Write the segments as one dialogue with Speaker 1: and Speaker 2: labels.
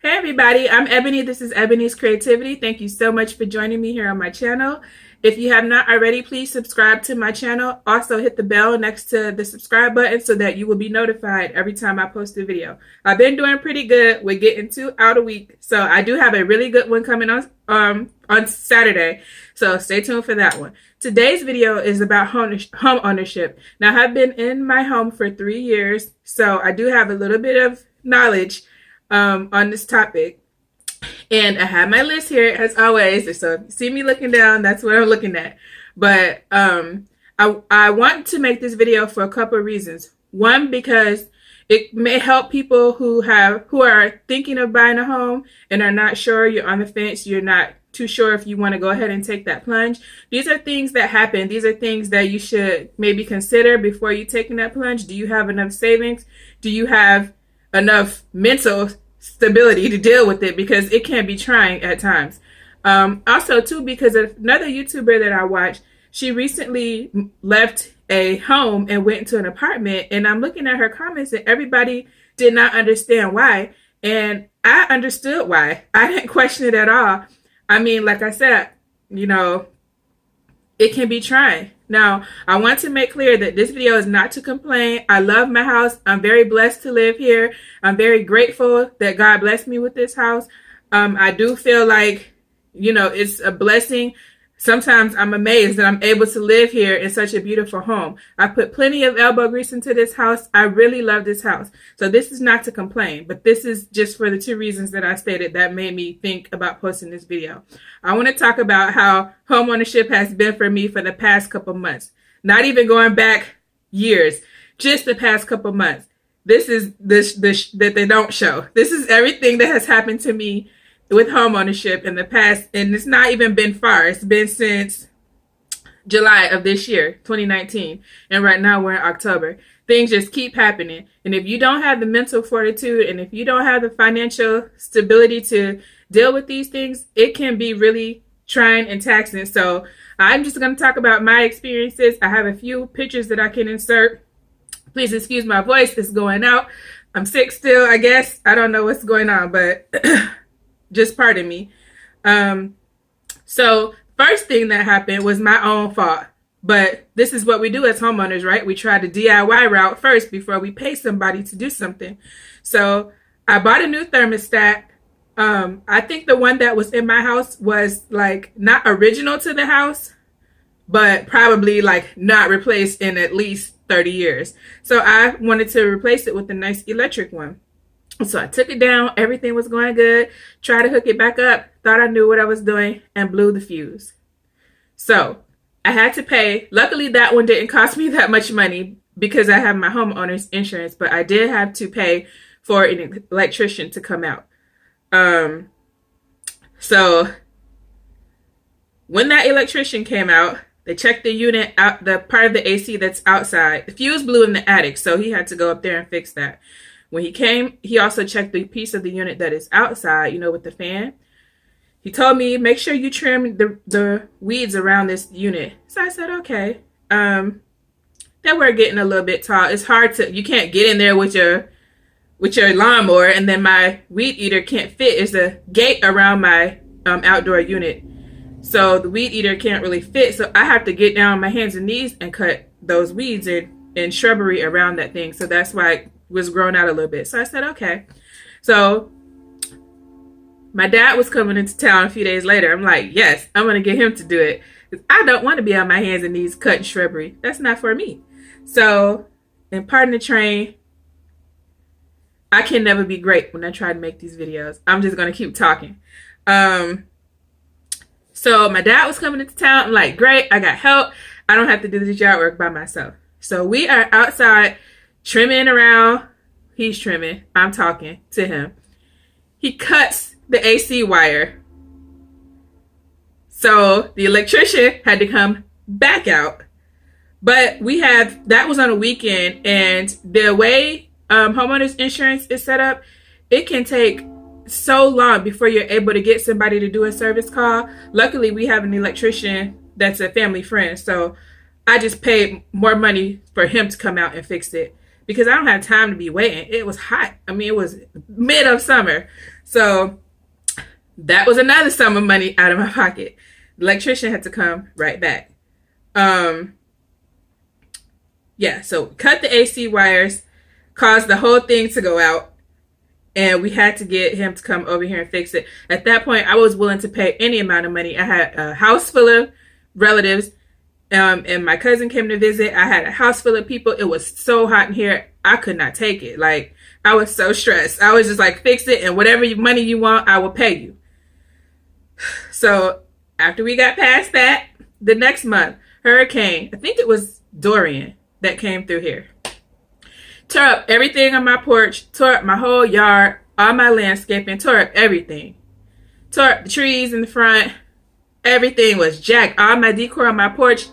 Speaker 1: Hey everybody, I'm Ebony. This is Ebony's Creativity. Thank you so much for joining me here on my channel. If you have not already, please subscribe to my channel. Also hit the bell next to the subscribe button so that you will be notified every time I post a video. I've been doing pretty good with getting 2 out a week. So I do have a really good one coming on Saturday. So stay tuned for that one. Today's video is about home ownership. Now I've been in my home for 3 years, so I do have a little bit of knowledge on this topic. And I have my list here as always. So if you see me looking down, that's what I'm looking at. But I want to make this video for a couple of reasons. One, because it may help people who are thinking of buying a home and are not sure, you're on the fence, you're not too sure if you want to go ahead and take that plunge. These are things that happen. These are things that you should maybe consider before you taking that plunge. Do you have enough savings? Do you have enough mental stability to deal with it, because it can be trying at times. Also too, because of another YouTuber that I watch, she recently left a home and went into an apartment, and I'm looking at her comments and everybody did not understand why, and I understood why. I didn't question it at all. I mean, like I said, it can be trying. Now, I want to make clear that this video is not to complain. I love my house. I'm very blessed to live here. I'm very grateful that God blessed me with this house. I do feel like, it's a blessing. Sometimes I'm amazed that I'm able to live here in such a beautiful home. I put plenty of elbow grease into this house. I really love this house. So this is not to complain, but this is just for the 2 reasons that I stated that made me think about posting this video. I want to talk about how homeownership has been for me for the past couple months. Not even going back years, just the past couple months. This is this that they don't show. This is everything that has happened to me with homeownership in the past, and it's not even been far. It's been since July of this year, 2019, and right now we're in October. Things just keep happening, and if you don't have the mental fortitude and if you don't have the financial stability to deal with these things, it can be really trying and taxing. So I'm just going to talk about my experiences. I have a few pictures that I can insert. Please excuse my voice, it's going out. I'm sick still, I guess. I don't know what's going on, but just pardon me. So first thing that happened was my own fault. But this is what we do as homeowners, right? We try the DIY route first before we pay somebody to do something. So I bought a new thermostat. I think the one that was in my house was like not original to the house, but probably like not replaced in at least 30 years. So I wanted to replace it with a nice electric one. So I took it down, everything was going good, tried to hook it back up, thought I knew what I was doing, and blew the fuse. So I had to pay. Luckily, that one didn't cost me that much money because I have my homeowner's insurance, but I did have to pay for an electrician to come out. So when that electrician came out, they checked the unit out, the part of the AC that's outside. The fuse blew in the attic, so he had to go up there and fix that. When he came, he also checked the piece of the unit that is outside, with the fan. He told me, make sure you trim the weeds around this unit. So I said, okay. Then we're getting a little bit tall. It's hard you can't get in there with your lawnmower, and then my weed eater can't fit. There's a gate around my outdoor unit. So the weed eater can't really fit. So I have to get down on my hands and knees and cut those weeds and shrubbery around that thing. So that's why it was growing out a little bit. So I said, okay. So my dad was coming into town a few days later. I'm like, yes, I'm going to get him to do it. Because I don't want to be on my hands and knees cutting shrubbery. That's not for me. So, and pardon the train, I can never be great when I try to make these videos. I'm just going to keep talking. So my dad was coming into town. I'm like, great, I got help. I don't have to do this yard work by myself. So we are outside trimming around. He's trimming. I'm talking to him. He cuts the AC wire. So the electrician had to come back out. But that was on a weekend, and the way homeowners insurance is set up, it can take so long before you're able to get somebody to do a service call. Luckily, we have an electrician that's a family friend, so I just paid more money for him to come out and fix it because I don't have time to be waiting. It was hot. I mean, it was mid of summer. So that was another sum of money out of my pocket. The electrician had to come right back. Yeah, so cut the AC wires, caused the whole thing to go out, and we had to get him to come over here and fix it. At that point, I was willing to pay any amount of money. I had a house full of relatives, and my cousin came to visit. I had a house full of people. It was so hot in here, I could not take it. Like, I was so stressed. I was just like, fix it, and whatever money you want, I will pay you. So after we got past that, the next month, hurricane, I think it was Dorian, that came through here. Tore up everything on my porch, tore up my whole yard, all my landscaping, tore up everything. Tore up the trees in the front. Everything was jacked. All my decor on my porch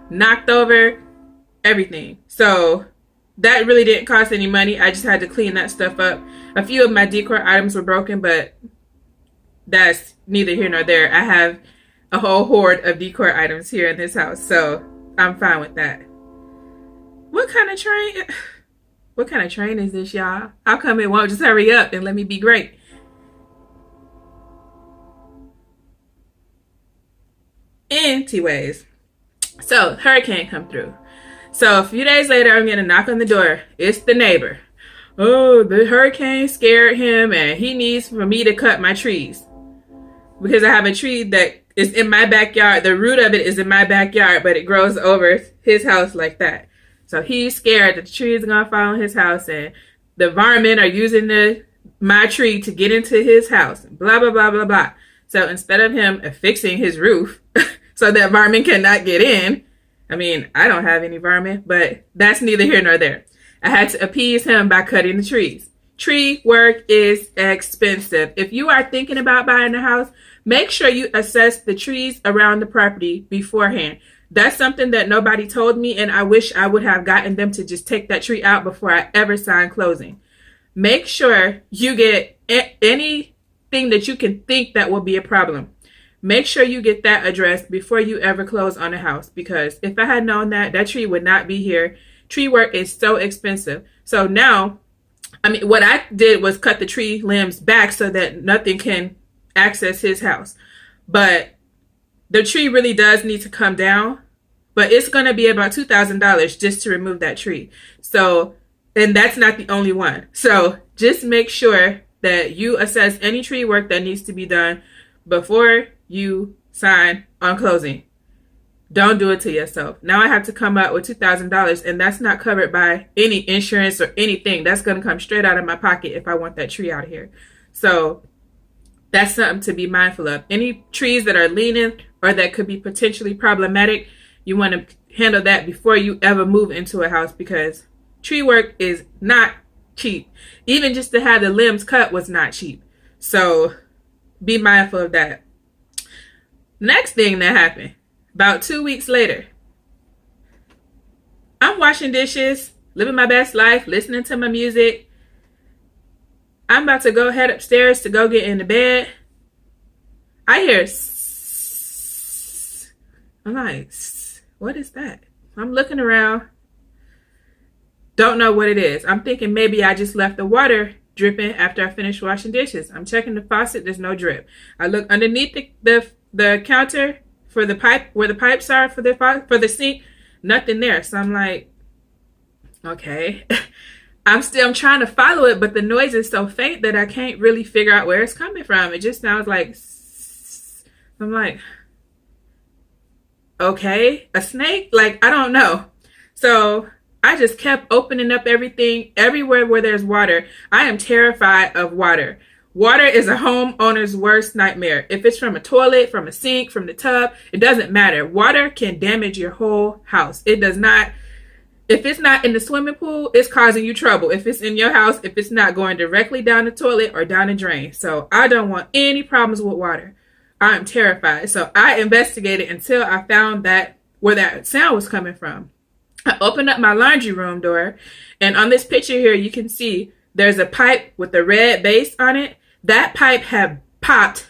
Speaker 1: knocked over, everything. So that really didn't cost any money. I just had to clean that stuff up. A few of my decor items were broken, but that's neither here nor there. I have a whole horde of decor items here in this house, so I'm fine with that. What kind of train is this, y'all? How come it won't just hurry up and let me be great? Anyways, so hurricane come through. So a few days later, I'm gonna knock on the door. It's the neighbor. Oh, the hurricane scared him and he needs for me to cut my trees. Because I have a tree that is in my backyard. The root of it is in my backyard, but it grows over his house like that. So he's scared that the tree is going to fall on his house and the varmint are using my tree to get into his house. Blah, blah, blah, blah, blah. So instead of him fixing his roof so that varmint cannot get in, I mean, I don't have any varmint, but that's neither here nor there. I had to appease him by cutting the trees. Tree work is expensive. If you are thinking about buying a house, make sure you assess the trees around the property beforehand. That's something that nobody told me, and I wish I would have gotten them to just take that tree out before I ever signed closing. Make sure you get anything that you can think that will be a problem. Make sure you get that addressed before you ever close on a house, because if I had known that, that tree would not be here. Tree work is so expensive. So now, I mean, what I did was cut the tree limbs back so that nothing can access his house. But the tree really does need to come down, but it's going to be about $2,000 just to remove that tree. So, and that's not the only one. So just make sure that you assess any tree work that needs to be done before you sign on closing. Don't do it to yourself. Now I have to come up with $2,000, and that's not covered by any insurance or anything. That's going to come straight out of my pocket if I want that tree out of here. So that's something to be mindful of. Any trees that are leaning or that could be potentially problematic, you want to handle that before you ever move into a house, because tree work is not cheap. Even just to have the limbs cut was not cheap. So be mindful of that. Next thing that happened, about 2 weeks later, I'm washing dishes, living my best life, listening to my music. I'm about to go head upstairs to go get in the bed. I hear I'm like, what is that? I'm looking around. Don't know what it is. I'm thinking maybe I just left the water dripping after I finished washing dishes. I'm checking the faucet. There's no drip. I look underneath the counter for the pipe, where the pipes are for the sink. Nothing there. So I'm like, okay. I'm trying to follow it, but the noise is so faint that I can't really figure out where it's coming from. It just sounds like, I'm like, okay, a snake? Like, I don't know. So I just kept opening up everything, everywhere where there's water. I am terrified of water. Water is a homeowner's worst nightmare. If it's from a toilet, from a sink, from the tub, it doesn't matter. Water can damage your whole house. It does not. If it's not in the swimming pool, it's causing you trouble. If it's in your house, if it's not going directly down the toilet or down the drain. So I don't want any problems with water. I'm terrified. So I investigated until I found where that sound was coming from. I opened up my laundry room door, and on this picture here, you can see there's a pipe with a red base on it. That pipe had popped,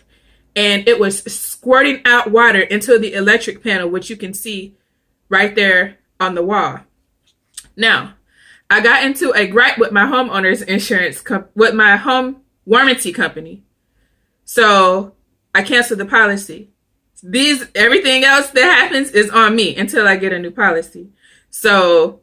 Speaker 1: and it was squirting out water into the electric panel, which you can see right there on the wall. Now, I got into a gripe with my homeowner's insurance, with my home warranty company. So I canceled the policy. Everything else that happens is on me until I get a new policy. So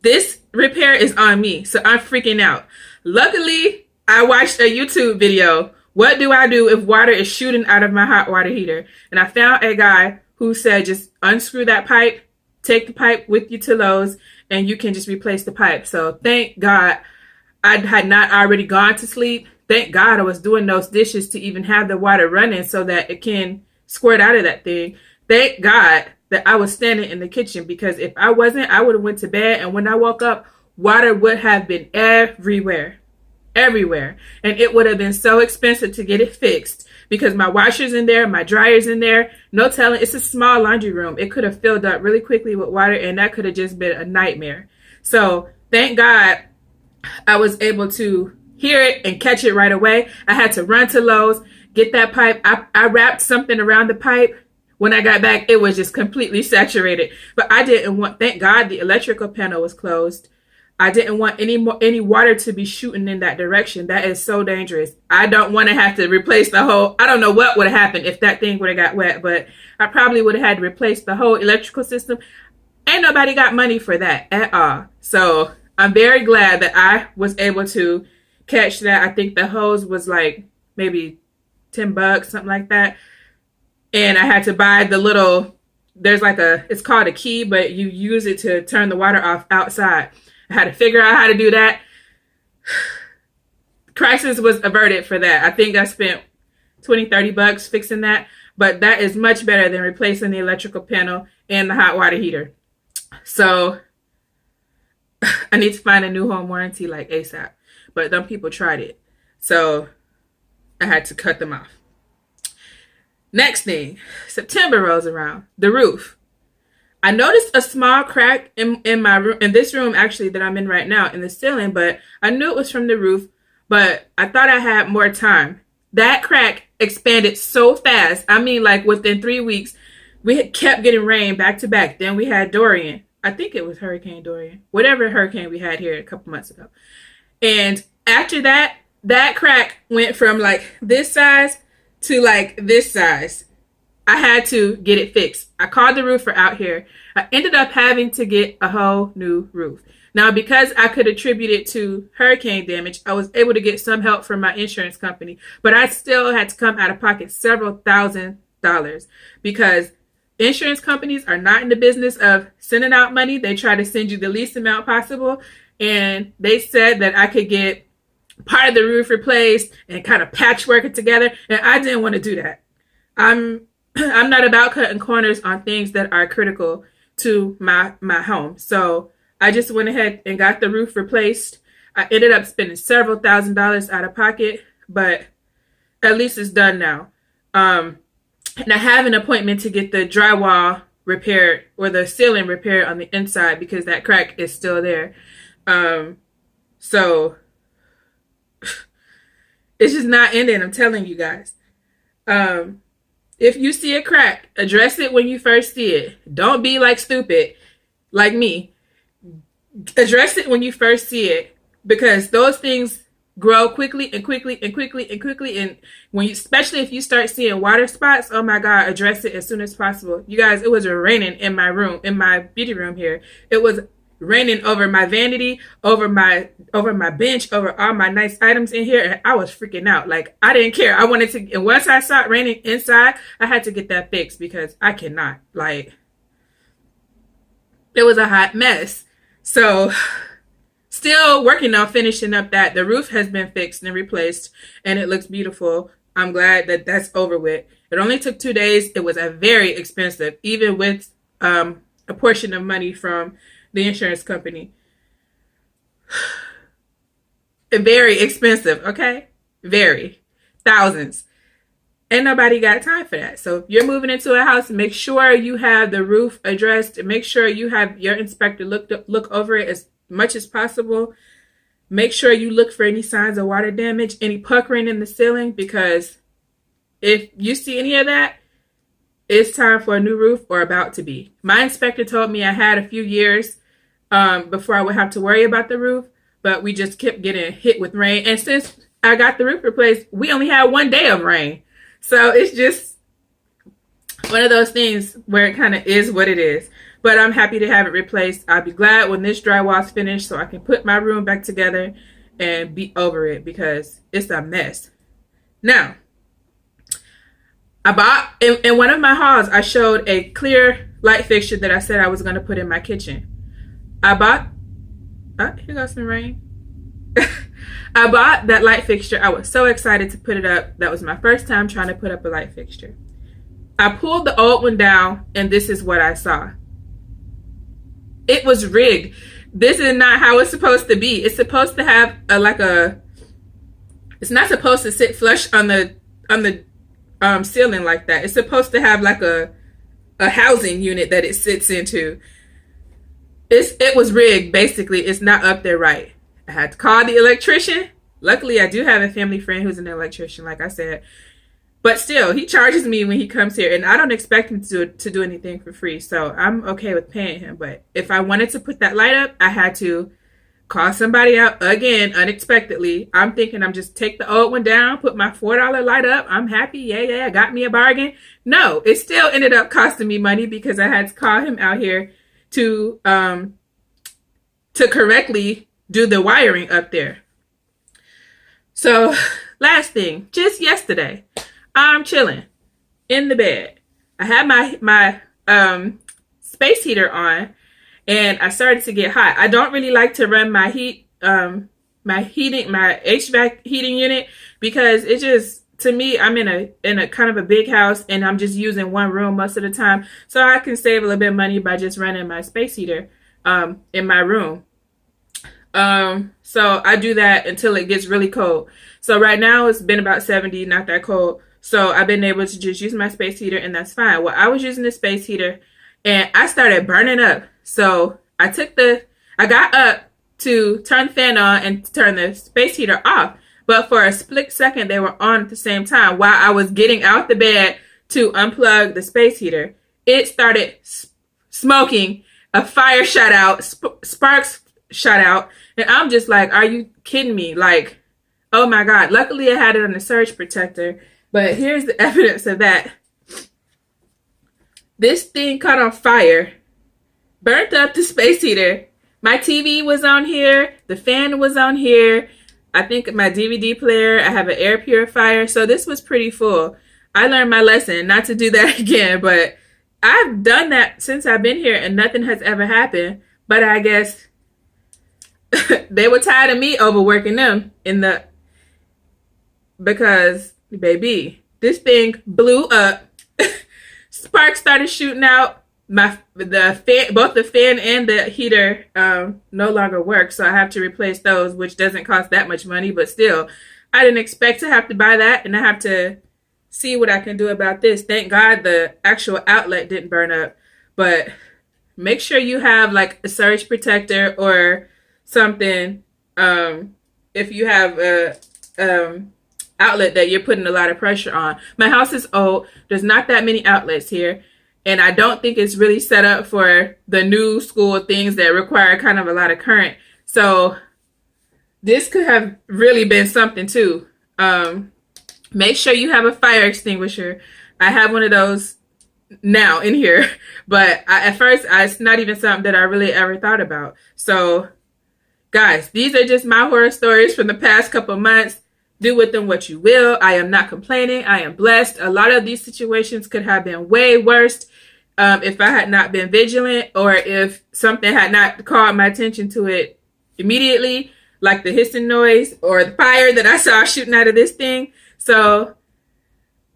Speaker 1: this repair is on me. So I'm freaking out. Luckily, I watched a YouTube video. What do I do if water is shooting out of my hot water heater? And I found a guy who said just unscrew that pipe, take the pipe with you to Lowe's, and you can just replace the pipe. So thank God I had not already gone to sleep. Thank God I was doing those dishes to even have the water running so that it can squirt out of that thing. Thank God that I was standing in the kitchen, because if I wasn't, I would have went to bed, and when I woke up, water would have been everywhere. And it would have been so expensive to get it fixed, because my washer's in there, my dryer's in there. No telling, it's a small laundry room. It could have filled up really quickly with water, and that could have just been a nightmare. So thank God I was able to hear it and catch it right away. I had to run to Lowe's, get that pipe. I wrapped something around the pipe. When I got back, it was just completely saturated. But I didn't want, thank God the electrical panel was closed. I didn't want any water to be shooting in that direction. That is so dangerous. I don't want to have to replace the whole, I don't know what would have happened if that thing would have got wet, but I probably would have had to replace the whole electrical system. Ain't nobody got money for that at all. So I'm very glad that I was able to catch that. I think the hose was like maybe $10, something like that. And I had to buy the little, there's like it's called a key, but you use it to turn the water off outside. I had to figure out how to do that. Crisis was averted for that. I think I spent $20-30 fixing that, but that is much better than replacing the electrical panel and the hot water heater. So I need to find a new home warranty like ASAP, but them people tried it. So I had to cut them off. Next thing, September rolls around. The roof. I noticed a small crack in my room, in this room actually that I'm in right now, in the ceiling, but I knew it was from the roof, but I thought I had more time. That crack expanded so fast. I mean, like within 3 weeks, we had kept getting rain back to back. Then we had Dorian. I think it was Hurricane Dorian, whatever hurricane we had here a couple months ago. And after that, that crack went from like this size to like this size. I had to get it fixed. I called the roofer out here. I ended up having to get a whole new roof. Now, because I could attribute it to hurricane damage, I was able to get some help from my insurance company, but I still had to come out of pocket several $1,000s, because insurance companies are not in the business of sending out money. They try to send you the least amount possible. And they said that I could get part of the roof replaced and kind of patchwork it together. And I didn't want to do that. I'm not about cutting corners on things that are critical to my home. So I just went ahead and got the roof replaced. I ended up spending several $1,000s out of pocket, but at least it's done now. And I have an appointment to get the drywall repaired, or the ceiling repaired on the inside, because that crack is still there. So it's just not ending, I'm telling you guys. If you see a crack, address it when you first see it. Don't be like stupid, like me. Address it when you first see it, because those things grow quickly and quickly and quickly and quickly. And when you, especially if you start seeing water spots, oh my God, address it as soon as possible. You guys, it was raining in my room, in my beauty room here. It was raining over my vanity, over my bench, over all my nice items in here, and I was freaking out. Like, I didn't care. I wanted to, and once I saw it raining inside, I had to get that fixed, because I cannot, like, it was a hot mess. So still working on finishing up that. The roof has been fixed and replaced, and it looks beautiful. I'm glad that that's over with. It only took 2 days. It was a very expensive, even with a portion of money from the insurance company. Very expensive, okay? Very. Thousands. Ain't nobody got time for that. So if you're moving into a house, make sure you have the roof addressed, and make sure you have your inspector look over it as much as possible. Make sure you look for any signs of water damage, any puckering in the ceiling, because if you see any of that, it's time for a new roof, or about to be. My inspector told me I had a few years before I would have to worry about the roof, but we just kept getting hit with rain. And since I got the roof replaced, we only had 1 day of rain. So it's just one of those things where it kind of is what it is. But I'm happy to have it replaced. I'll be glad when this drywall's finished so I can put my room back together and be over it, because it's a mess. Now, I bought, in one of my hauls, I showed a clear light fixture that I said I was going to put in my kitchen. I bought, here goes some rain. I bought that light fixture. I was so excited to put it up. That was my first time trying to put up a light fixture. I pulled the old one down, and this is what I saw. It was rigged. This is not how it's supposed to be. It's supposed to have it's not supposed to sit flush on the ceiling like that. It's supposed to have like a housing unit that it sits into. It was rigged, basically. It's not up there right. I had to call the electrician. Luckily, I do have a family friend who's an electrician, like I said. But still, he charges me when he comes here, and I don't expect him to do anything for free. So I'm okay with paying him. But if I wanted to put that light up, I had to call somebody out again, unexpectedly. I'm thinking I'm just take the old one down, put my $4 light up. I'm happy. Yeah, I got me a bargain. No, it still ended up costing me money because I had to call him out here to correctly do the wiring up there. So last thing, just yesterday, I'm chilling in the bed. I had my space heater on, and I started to get hot. I don't really like to run my my HVAC heating unit, because it just, to me, I'm in a kind of a big house, and I'm just using one room most of the time. So I can save a little bit of money by just running my space heater in my room. So I do that until it gets really cold. So right now it's been about 70, not that cold. So I've been able to just use my space heater, and that's fine. Well, I was using the space heater, and I started burning up. So I got up to turn the fan on and turn the space heater off. But for a split second, they were on at the same time. While I was getting out the bed to unplug the space heater, it started smoking. A fire shot out, sparks shot out. And I'm just like, are you kidding me? Like, oh my God. Luckily, I had it on the surge protector. But here's the evidence of that. This thing caught on fire, burnt up the space heater. My TV was on here. The fan was on here. I think my DVD player, I have an air purifier. So this was pretty full. I learned my lesson not to do that again. But I've done that since I've been here, and nothing has ever happened. But I guess they were tired of me overworking them because, baby, this thing blew up. Sparks started shooting out. Both the fan and the heater no longer work, so I have to replace those, which doesn't cost that much money, but still, I didn't expect to have to buy that, and I have to see what I can do about this. Thank God the actual outlet didn't burn up, but make sure you have like a surge protector or something if you have a outlet that you're putting a lot of pressure on. My house is old. There's not that many outlets here. And I don't think it's really set up for the new school things that require kind of a lot of current. So this could have really been something too. Make sure you have a fire extinguisher. I have one of those now in here. But at first, it's not even something that I really ever thought about. So guys, these are just my horror stories from the past couple months. Do with them what you will. I am not complaining. I am blessed. A lot of these situations could have been way worse if I had not been vigilant, or if something had not called my attention to it immediately, like the hissing noise or the fire that I saw shooting out of this thing. So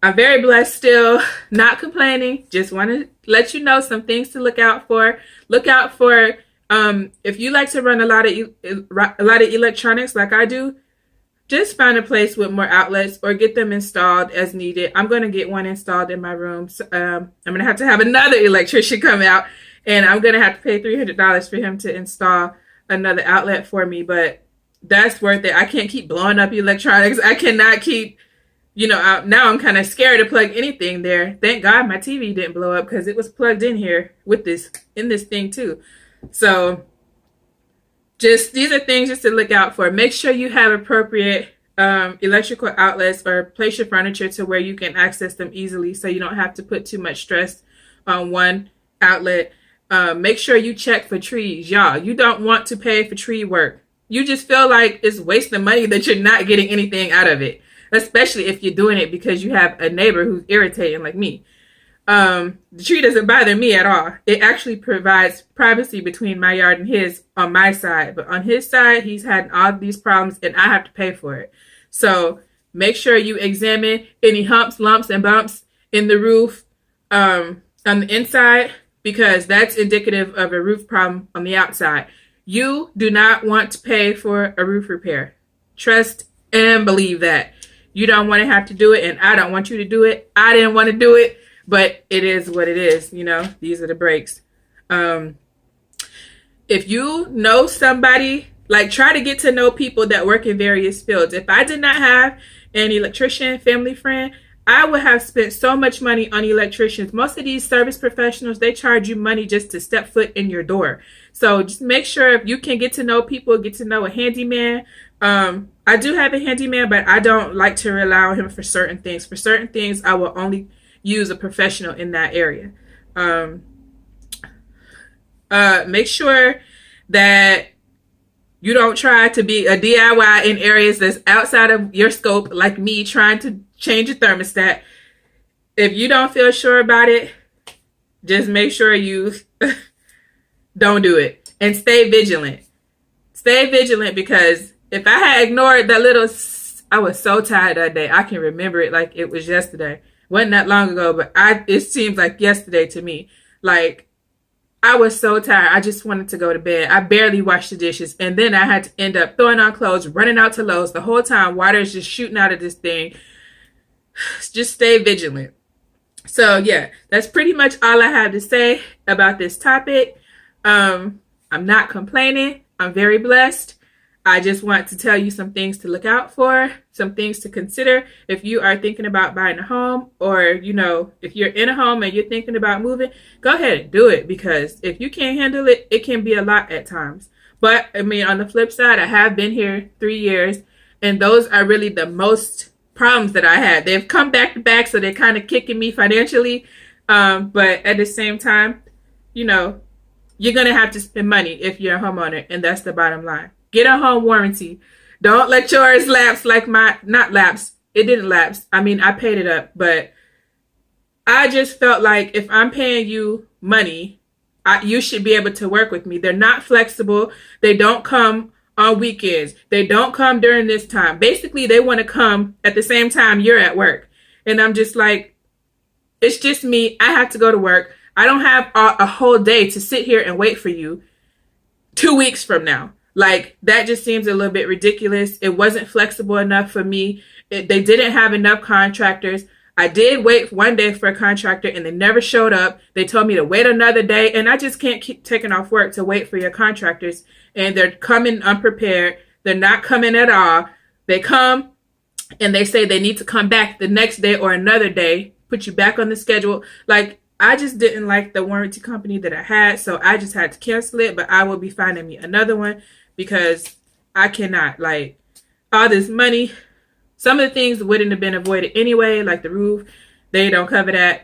Speaker 1: I'm very blessed still, not complaining. Just want to let you know some things to look out for. Look out for if you like to run a lot of electronics like I do. Just find a place with more outlets or get them installed as needed. I'm going to get one installed in my room. So, I'm going to have another electrician come out, and I'm going to have to pay $300 for him to install another outlet for me. But that's worth it. I can't keep blowing up electronics. I cannot keep, now I'm kind of scared to plug anything there. Thank God my TV didn't blow up, because it was plugged in here with this thing too. So Just these are things just to look out for. Make sure you have appropriate electrical outlets, or place your furniture to where you can access them easily, so you don't have to put too much stress on one outlet. Make sure you check for trees, y'all. You don't want to pay for tree work. You just feel like it's wasting money that you're not getting anything out of it, especially if you're doing it because you have a neighbor who's irritating like me. The tree doesn't bother me at all. It actually provides privacy between my yard and his on my side. But on his side, he's had all these problems and I have to pay for it. So make sure you examine any humps, lumps, and bumps in the roof on the inside, because that's indicative of a roof problem on the outside. You do not want to pay for a roof repair. Trust and believe that. You don't want to have to do it, and I don't want you to do it. I didn't want to do it. But it is what it is, you know. These are the breaks. If you know somebody, like, try to get to know people that work in various fields. If I did not have an electrician family friend, I would have spent so much money on electricians. Most of these service professionals, they charge you money just to step foot in your door. So just make sure if you can get to know people, get to know a handyman. I do have a handyman, but I don't like to rely on him for certain things. For certain things, I will only use a professional in that area. Make sure that you don't try to be a DIY in areas that's outside of your scope, like me trying to change a thermostat. If you don't feel sure about it, just make sure you don't do it. And stay vigilant. Stay vigilant, because if I had ignored that little, I was so tired that day. I can remember it like it was yesterday. Wasn't that long ago, but it seems like yesterday to me. Like, I was so tired. I just wanted to go to bed. I barely washed the dishes. And then I had to end up throwing on clothes, running out to Lowe's. The whole time, water is just shooting out of this thing. Just stay vigilant. So, yeah, that's pretty much all I have to say about this topic. I'm not complaining. I'm very blessed. I just want to tell you some things to look out for, some things to consider if you are thinking about buying a home, or, you know, if you're in a home and you're thinking about moving, go ahead and do it, because if you can't handle it, it can be a lot at times. But, I mean, on the flip side, I have been here 3 years, and those are really the most problems that I had. They've come back to back, so they're kind of kicking me financially. But at the same time, you know, you're going to have to spend money if you're a homeowner, and that's the bottom line. Get a home warranty. Don't let yours lapse like not lapse. It didn't lapse. I mean, I paid it up, but I just felt like if I'm paying you money, you should be able to work with me. They're not flexible. They don't come on weekends. They don't come during this time. Basically, they want to come at the same time you're at work. And I'm just like, it's just me. I have to go to work. I don't have a whole day to sit here and wait for you 2 weeks from now. Like, that just seems a little bit ridiculous. It wasn't flexible enough for me. They didn't have enough contractors. I did wait one day for a contractor and they never showed up. They told me to wait another day, and I just can't keep taking off work to wait for your contractors. And they're coming unprepared. They're not coming at all. They come and they say they need to come back the next day or another day, put you back on the schedule. Like, I just didn't like the warranty company that I had, so I just had to cancel it. But I will be finding me another one, because I cannot, like, all this money. Some of the things wouldn't have been avoided anyway, like the roof. They don't cover that.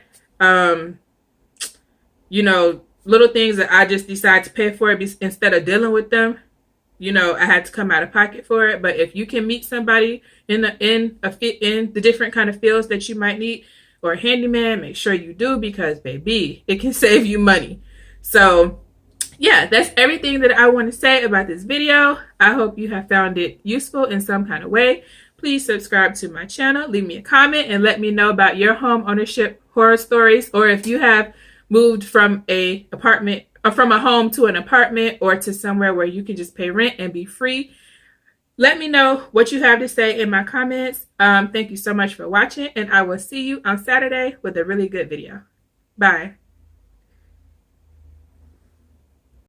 Speaker 1: You know, little things that I just decide to pay for instead of dealing with them. You know, I had to come out of pocket for it. But if you can meet somebody in the different kind of fields that you might need, or a handyman, make sure you do, because, baby, it can save you money. So, yeah, that's everything that I want to say about this video. I hope you have found it useful in some kind of way. Please subscribe to my channel, leave me a comment, and let me know about your home ownership horror stories, or if you have moved from a home to an apartment, or to somewhere where you can just pay rent and be free. Let me know what you have to say in my comments. Thank you so much for watching, and I will see you on Saturday with a really good video. Bye.